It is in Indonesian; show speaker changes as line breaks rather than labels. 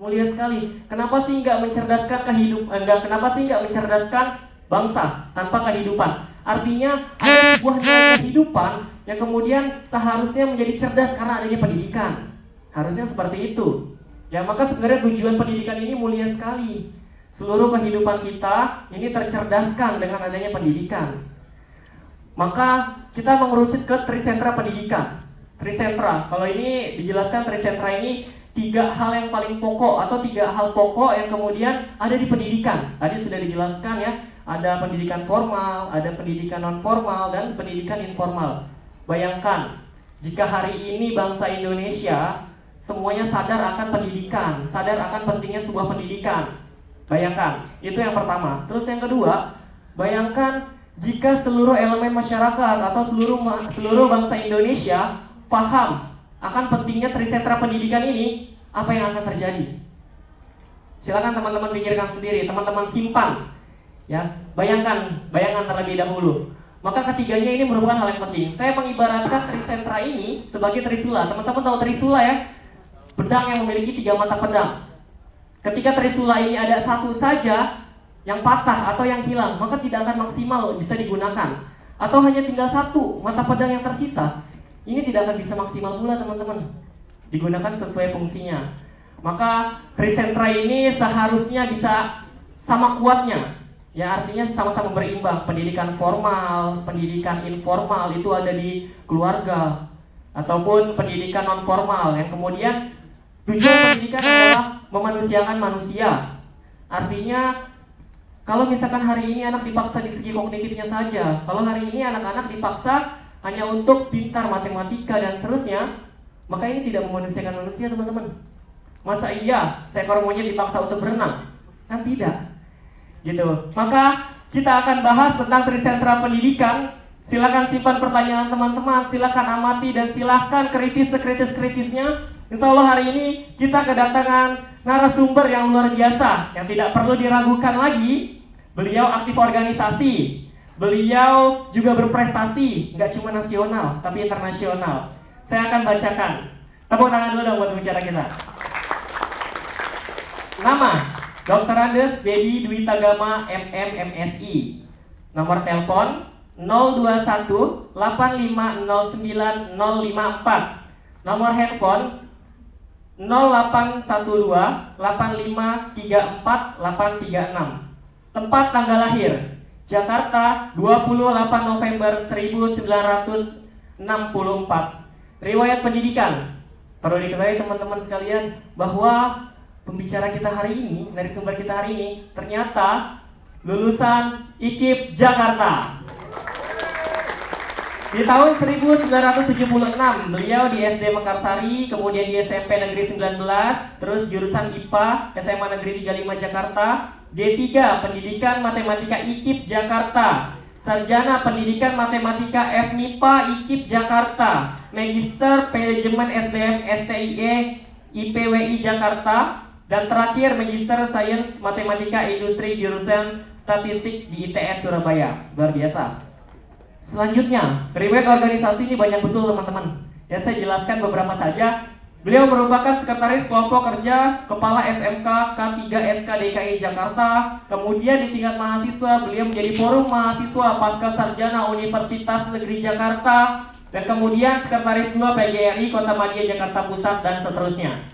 Mulia sekali. Kenapa sih nggak mencerdaskan kenapa sih nggak mencerdaskan bangsa tanpa kehidupan? Artinya ada sebuah nilai kehidupan yang kemudian seharusnya menjadi cerdas karena adanya pendidikan. Harusnya seperti itu. Ya, maka sebenarnya tujuan pendidikan ini mulia sekali. Seluruh kehidupan kita ini tercerdaskan dengan adanya pendidikan. Maka kita mengerucut ke trisentra pendidikan. Trisentra, kalau ini dijelaskan trisentra ini 3 hal yang paling pokok atau 3 hal pokok yang kemudian ada di pendidikan. Tadi sudah dijelaskan ya, ada pendidikan formal, ada pendidikan non formal, dan pendidikan informal. Bayangkan, jika hari ini bangsa Indonesia semuanya sadar akan pendidikan, sadar akan pentingnya sebuah pendidikan. Bayangkan, itu yang pertama. Terus yang kedua, bayangkan jika seluruh elemen masyarakat atau seluruh bangsa Indonesia paham akan pentingnya trisentra pendidikan ini, apa yang akan terjadi? Silakan teman-teman pikirkan sendiri, teman-teman simpan. Ya, bayangkan terlebih dahulu. Maka ketiganya ini merupakan hal yang penting. Saya mengibaratkan trisentra ini sebagai trisula. Teman-teman tahu trisula ya? Pedang yang memiliki 3 mata pedang. Ketika trisula ini ada satu saja yang patah atau yang hilang, maka tidak akan maksimal bisa digunakan. Atau hanya tinggal satu mata pedang yang tersisa, ini tidak akan bisa maksimal pula teman-teman digunakan sesuai fungsinya. Maka trisentra ini seharusnya bisa sama kuatnya. Ya, artinya sama-sama berimbang. Pendidikan formal, pendidikan informal itu ada di keluarga, ataupun pendidikan non formal yang kemudian tujuan pendidikan adalah memanusiakan manusia. Artinya kalau misalkan hari ini anak dipaksa di segi kognitifnya saja, kalau hari ini anak-anak dipaksa hanya untuk pintar matematika dan seterusnya, maka ini tidak memanusiakan manusia teman-teman. Masa iya seekor monyet dipaksa untuk berenang? Kan tidak. Gitu. Maka kita akan bahas tentang trisentra pendidikan. Silakan simpan pertanyaan teman-teman, silakan amati dan silakan kritis sekritis-kritisnya. Insya Allah hari ini kita kedatangan narasumber yang luar biasa, yang tidak perlu diragukan lagi. Beliau aktif organisasi, beliau juga berprestasi, nggak cuma nasional, tapi internasional. Saya akan bacakan. Tepuk tangan dulu dong buat pembicara kita. Nama, Dr. Andes Dedi Dwi Tagama MM MSI. Nomor telepon 021 8509 054. Nomor handphone 0812 8534 836. Tempat tanggal lahir Jakarta 28 November 1964. Riwayat pendidikan. Perlu diketahui teman-teman sekalian bahwa pembicara kita hari ini, dari sumber kita hari ini, ternyata lulusan IKIP Jakarta. Di tahun 1976 beliau di SD Mekarsari, kemudian di SMP Negeri 19, terus jurusan IPA SMA Negeri 35 Jakarta, D3 Pendidikan Matematika IKIP Jakarta, Sarjana Pendidikan Matematika FMIPA IKIP Jakarta, Magister Manajemen SDM STIE IPWI Jakarta, dan terakhir Magister Sains Matematika Industri jurusan Statistik di ITS Surabaya. Luar biasa. Selanjutnya, riwayat organisasi ini banyak betul teman-teman. Ya, saya jelaskan beberapa saja. Beliau merupakan sekretaris kelompok kerja Kepala SMK K3 SK DKI Jakarta. Kemudian di tingkat mahasiswa, beliau menjadi forum mahasiswa Pasca Sarjana Universitas Negeri Jakarta. Dan kemudian sekretaris 2 PGRI Kota Madia Jakarta Pusat dan seterusnya.